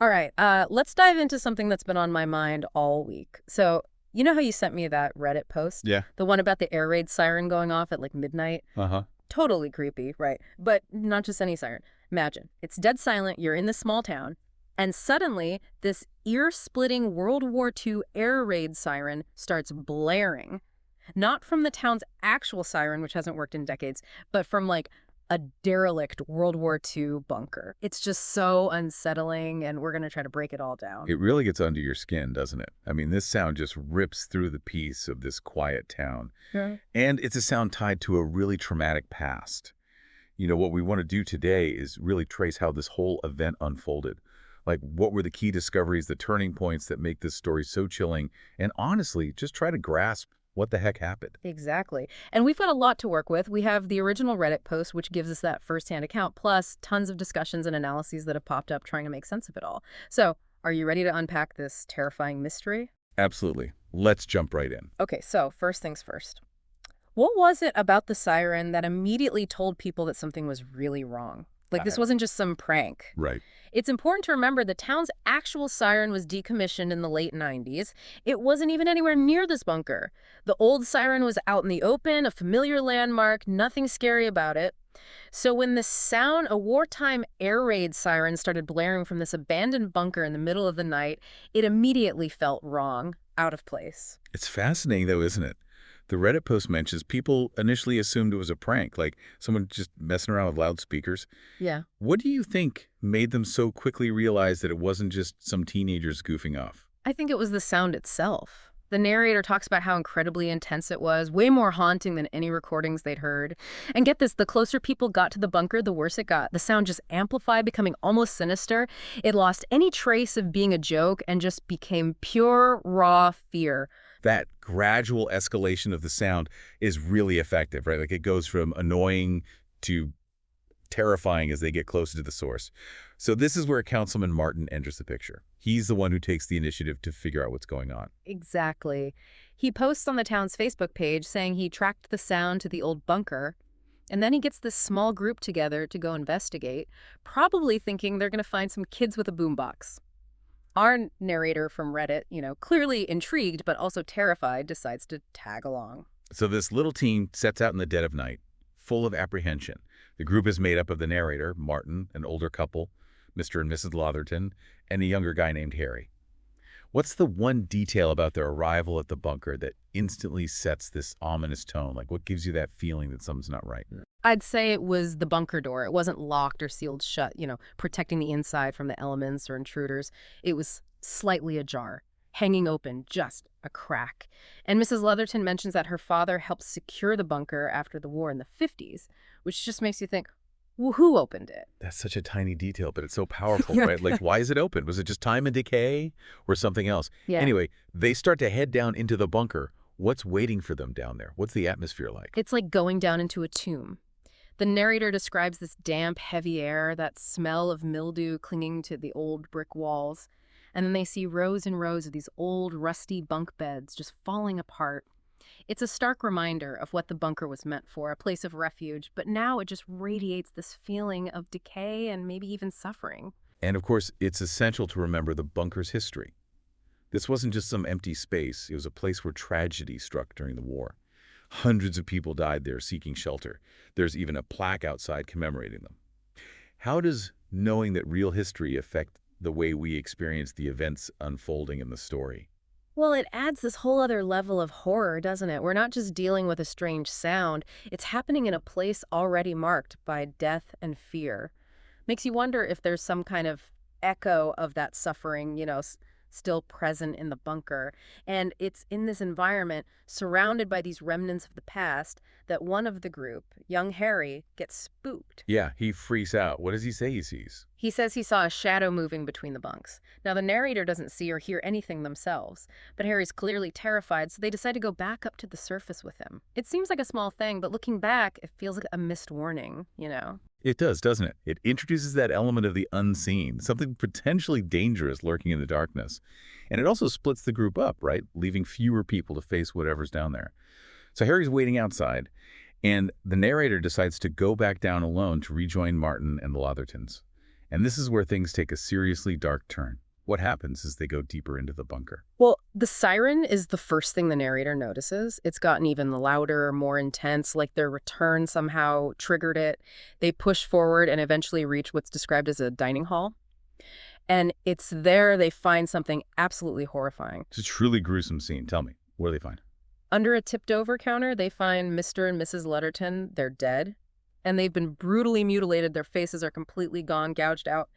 All right, let's dive into something that's been on my mind all week. So, you know how you sent me that Reddit post? Yeah. The one about the air raid siren going off at like midnight? Uh-huh. Totally creepy, right? But not just any siren. Imagine, it's dead silent, you're in this small town, and suddenly this ear-splitting World War II air raid siren starts blaring. Not from the town's actual siren, which hasn't worked in decades, but from like a derelict World War II bunker. It's just so unsettling, and we're going to try to break it all down. It really gets under your skin, doesn't it? I mean, this sound just rips through the peace of this quiet town. Yeah. And it's a sound tied to a really traumatic past. What we want to do today is really trace how this whole event unfolded. Like, what were the key discoveries, the turning points that make this story so chilling? And honestly, just try to grasp what the heck happened. Exactly. And we've got a lot to work with. We have the original Reddit post, which gives us that firsthand account, plus tons of discussions and analyses that have popped up trying to make sense of it all. So, are you ready to unpack this terrifying mystery? Absolutely. Let's jump right in. Okay, so first things first. What was it about the siren that immediately told people that something was really wrong? Like, this Uh, wasn't just some prank. right. It's important to remember the town's actual siren was decommissioned in the late 90s. It wasn't even anywhere near this bunker. The old siren was out in the open, a familiar landmark, nothing scary about it. So when the sound, a wartime air raid siren, started blaring from this abandoned bunker in the middle of the night, it immediately felt wrong, out of place. It's fascinating, though, isn't it? The Reddit post mentions people initially assumed it was a prank, like someone just messing around with loudspeakers. Yeah. What do you think made them so quickly realize that it wasn't just some teenagers goofing off? I think it was the sound itself. The narrator talks about how incredibly intense it was, way more haunting than any recordings they'd heard. And get this, the closer people got to the bunker, the worse it got. The sound just amplified, becoming almost sinister. It lost any trace of being a joke and just became pure, raw fear. That gradual escalation of the sound is really effective, right? Like it goes from annoying to terrifying as they get closer to the source. So this is where Councilman Martin enters the picture. He's the one who takes the initiative to figure out what's going on. Exactly. He posts on the town's Facebook page saying he tracked the sound to the old bunker, and then he gets this small group together to go investigate, probably thinking they're going to find some kids with a boombox. Our narrator from Reddit, clearly intrigued but also terrified, decides to tag along. So this little team sets out in the dead of night, full of apprehension. The group is made up of the narrator, Martin, an older couple, Mr. and Mrs. Lotherton, and a younger guy named Harry. What's the one detail about their arrival at the bunker that instantly sets this ominous tone? Like, what gives you that feeling that something's not right? I'd say it was the bunker door. It wasn't locked or sealed shut, protecting the inside from the elements or intruders. It was slightly ajar, hanging open, just a crack. And Mrs. Leatherton mentions that her father helped secure the bunker after the war in the 50s, which just makes you think, well, who opened it? That's such a tiny detail, but it's so powerful, Yeah. right? Like, why is it open? Was it just time and decay or something else? Yeah. Anyway, they start to head down into the bunker. What's waiting for them down there? What's the atmosphere like? It's like going down into a tomb. The narrator describes this damp, heavy air, that smell of mildew clinging to the old brick walls. And then they see rows and rows of these old, rusty bunk beds just falling apart. It's a stark reminder of what the bunker was meant for, a place of refuge, but now it just radiates this feeling of decay and maybe even suffering. And of course, it's essential to remember the bunker's history. This wasn't just some empty space. It was a place where tragedy struck during the war. Hundreds of people died there seeking shelter. There's even a plaque outside commemorating them. How does knowing that real history affect the way we experience the events unfolding in the story? Well, it adds this whole other level of horror, doesn't it? We're not just dealing with a strange sound. It's happening in a place already marked by death and fear. Makes you wonder if there's some kind of echo of that suffering, still present in the bunker. And it's in this environment, surrounded by these remnants of the past, that one of the group, young Harry, gets spooked. Yeah, he freaks out. What does he say he sees? He says he saw a shadow moving between the bunks. Now, the narrator doesn't see or hear anything themselves, but Harry's clearly terrified, so they decide to go back up to the surface with him. It seems like a small thing, but looking back, it feels like a missed warning. It does, doesn't it? It introduces that element of the unseen, something potentially dangerous lurking in the darkness. And it also splits the group up, right? Leaving fewer people to face whatever's down there. So Harry's waiting outside, and the narrator decides to go back down alone to rejoin Martin and the Lothertons. And this is where things take a seriously dark turn. What happens as they go deeper into the bunker? Well, the siren is the first thing the narrator notices. It's gotten even louder, more intense, like their return somehow triggered it. They push forward and eventually reach what's described as a dining hall. And it's there they find something absolutely horrifying. It's a truly gruesome scene. Tell me, what do they find? Under a tipped-over counter, they find Mr. and Mrs. Letterton. They're dead, and they've been brutally mutilated. Their faces are completely gone, gouged out.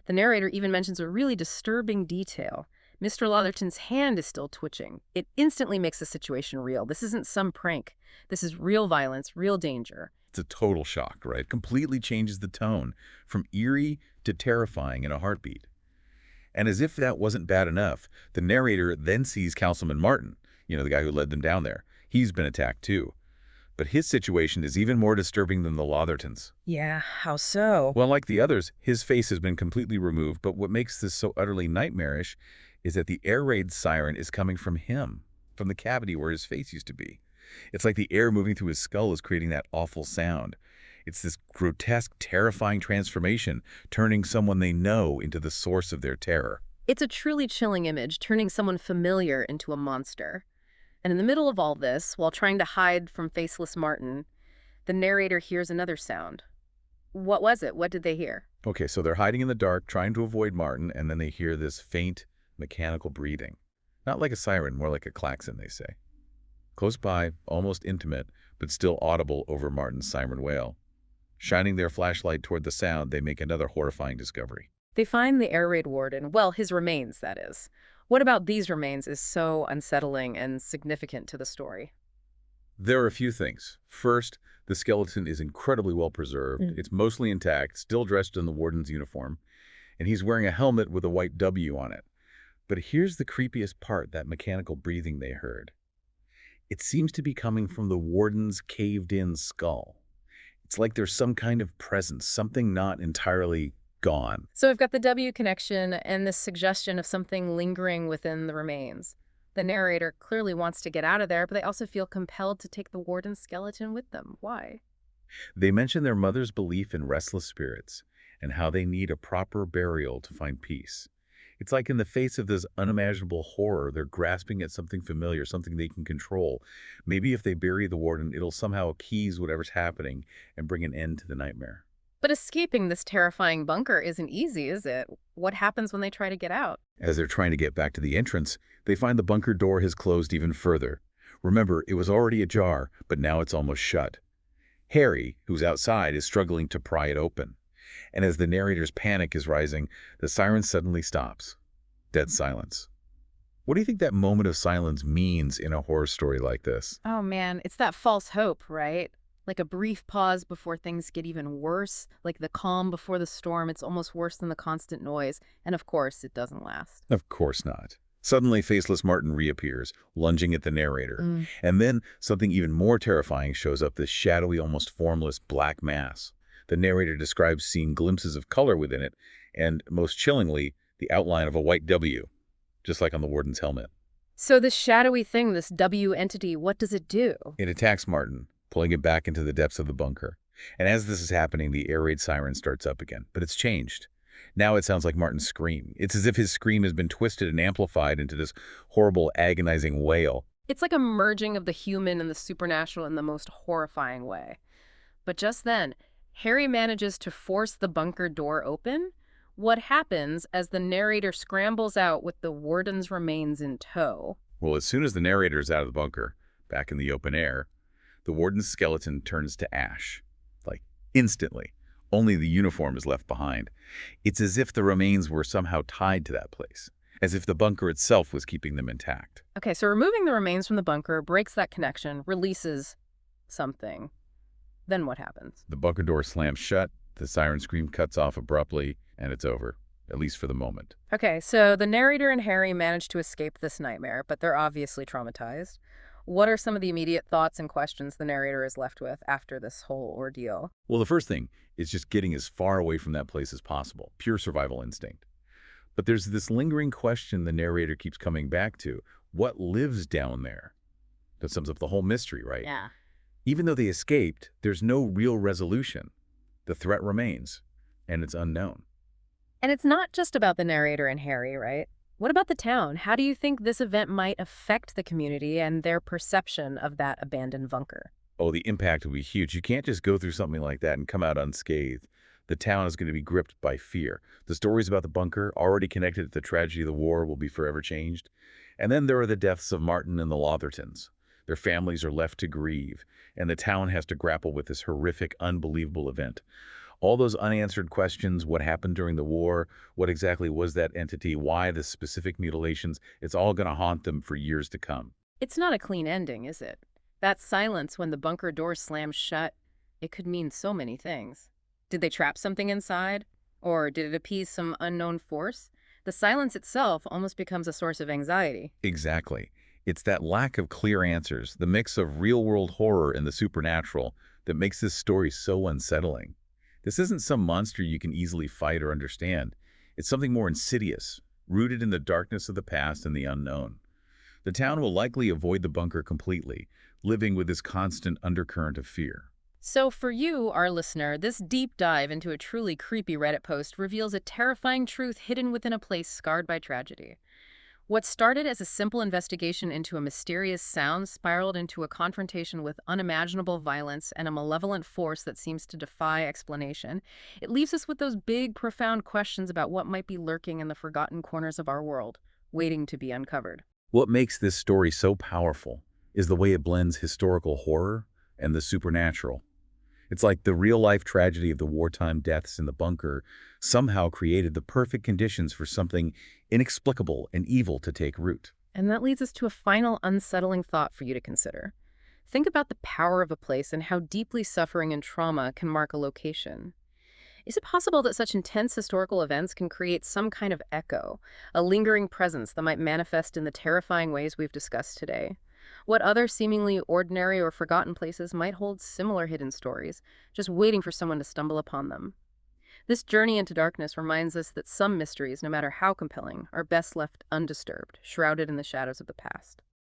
The narrator even mentions a really disturbing detail. Mr. Letterton's hand is still twitching. It instantly makes the situation real. This isn't some prank. This is real violence, real danger. It's a total shock, right? Completely changes the tone from eerie to terrifying in a heartbeat. And as if that wasn't bad enough, the narrator then sees Councilman Martin, the guy who led them down there. He's been attacked too. But his situation is even more disturbing than the Lothertons. Yeah, how so? Well, like the others, his face has been completely removed, but what makes this so utterly nightmarish is that the air raid siren is coming from him, from the cavity where his face used to be. It's like the air moving through his skull is creating that awful sound. It's this grotesque, terrifying transformation, turning someone they know into the source of their terror. It's a truly chilling image, turning someone familiar into a monster. And in the middle of all this, while trying to hide from faceless Martin, the narrator hears another sound. What was it? What did they hear? Okay, so they're hiding in the dark, trying to avoid Martin, and then they hear this faint, mechanical breathing. Not like a siren, more like a klaxon, they say. Close by, almost intimate, but still audible over Martin's siren wail. Shining their flashlight toward the sound, they make another horrifying discovery. They find the air raid warden, well, his remains, that is. What about these remains is so unsettling and significant to the story? There are a few things. First, the skeleton is incredibly well preserved. It's mostly intact, still dressed in the warden's uniform, and he's wearing a helmet with a white W on it. But here's the creepiest part, that mechanical breathing they heard. It seems to be coming from the warden's caved-in skull. It's like there's some kind of presence, something not entirely gone. So we've got the W connection and this suggestion of something lingering within the remains. The narrator clearly wants to get out of there, but they also feel compelled to take the warden's skeleton with them. Why? They mention their mother's belief in restless spirits and how they need a proper burial to find peace. It's like in the face of this unimaginable horror, they're grasping at something familiar, something they can control. Maybe if they bury the warden, it'll somehow appease whatever's happening and bring an end to the nightmare. But escaping this terrifying bunker isn't easy, is it? What happens when they try to get out? As they're trying to get back to the entrance, they find the bunker door has closed even further. Remember, it was already ajar, but now it's almost shut. Harry, who's outside, is struggling to pry it open. And as the narrator's panic is rising, the siren suddenly stops. Dead silence. What do you think that moment of silence means in a horror story like this? Oh man, it's that false hope, right? Like a brief pause before things get even worse, like the calm before the storm. It's almost worse than the constant noise. And of course, it doesn't last. Of course not. Suddenly, faceless Martin reappears, lunging at the narrator. And then something even more terrifying shows up, this shadowy, almost formless black mass. The narrator describes seeing glimpses of color within it, and most chillingly, the outline of a white W, just like on the warden's helmet. So this shadowy thing, this W entity, what does it do? It attacks Martin, pulling him back into the depths of the bunker. And as this is happening, the air raid siren starts up again, but it's changed. Now it sounds like Martin's scream. It's as if his scream has been twisted and amplified into this horrible, agonizing wail. It's like a merging of the human and the supernatural in the most horrifying way. But just then, Harry manages to force the bunker door open. What happens as the narrator scrambles out with the warden's remains in tow? Well, as soon as the narrator is out of the bunker, back in the open air, the warden's skeleton turns to ash. Like, instantly. Only the uniform is left behind. It's as if the remains were somehow tied to that place, as if the bunker itself was keeping them intact. Okay, so removing the remains from the bunker breaks that connection, releases something. Then what happens? The bunker door slams shut, the siren scream cuts off abruptly, and it's over, at least for the moment. Okay, so the narrator and Harry manage to escape this nightmare, but they're obviously traumatized. What are some of the immediate thoughts and questions the narrator is left with after this whole ordeal? Well, the first thing is just getting as far away from that place as possible, pure survival instinct. But there's this lingering question the narrator keeps coming back to. What lives down there? That sums up the whole mystery, right? Yeah. Even though they escaped, there's no real resolution. The threat remains, and it's unknown. And it's not just about the narrator and Harry, right? What about the town? How do you think this event might affect the community and their perception of that abandoned bunker? Oh, the impact will be huge. You can't just go through something like that and come out unscathed. The town is going to be gripped by fear. The stories about the bunker, already connected to the tragedy of the war, will be forever changed. And then there are the deaths of Martin and the Lothertons. Their families are left to grieve, and the town has to grapple with this horrific, unbelievable event. All those unanswered questions, what happened during the war, what exactly was that entity, why the specific mutilations, it's all going to haunt them for years to come. It's not a clean ending, is it? That silence when the bunker door slams shut, it could mean so many things. Did they trap something inside? Or did it appease some unknown force? The silence itself almost becomes a source of anxiety. Exactly. It's that lack of clear answers, the mix of real-world horror and the supernatural, that makes this story so unsettling. This isn't some monster you can easily fight or understand. It's something more insidious, rooted in the darkness of the past and the unknown. The town will likely avoid the bunker completely, living with this constant undercurrent of fear. So, for you, our listener, this deep dive into a truly creepy Reddit post reveals a terrifying truth hidden within a place scarred by tragedy. What started as a simple investigation into a mysterious sound spiraled into a confrontation with unimaginable violence and a malevolent force that seems to defy explanation. It leaves us with those big, profound questions about what might be lurking in the forgotten corners of our world, waiting to be uncovered. What makes this story so powerful is the way it blends historical horror and the supernatural. It's like the real-life tragedy of the wartime deaths in the bunker somehow created the perfect conditions for something inexplicable and evil to take root. And that leads us to a final unsettling thought for you to consider. Think about the power of a place and how deeply suffering and trauma can mark a location. Is it possible that such intense historical events can create some kind of echo, a lingering presence that might manifest in the terrifying ways we've discussed today? What other seemingly ordinary or forgotten places might hold similar hidden stories, just waiting for someone to stumble upon them? This journey into darkness reminds us that some mysteries, no matter how compelling, are best left undisturbed, shrouded in the shadows of the past.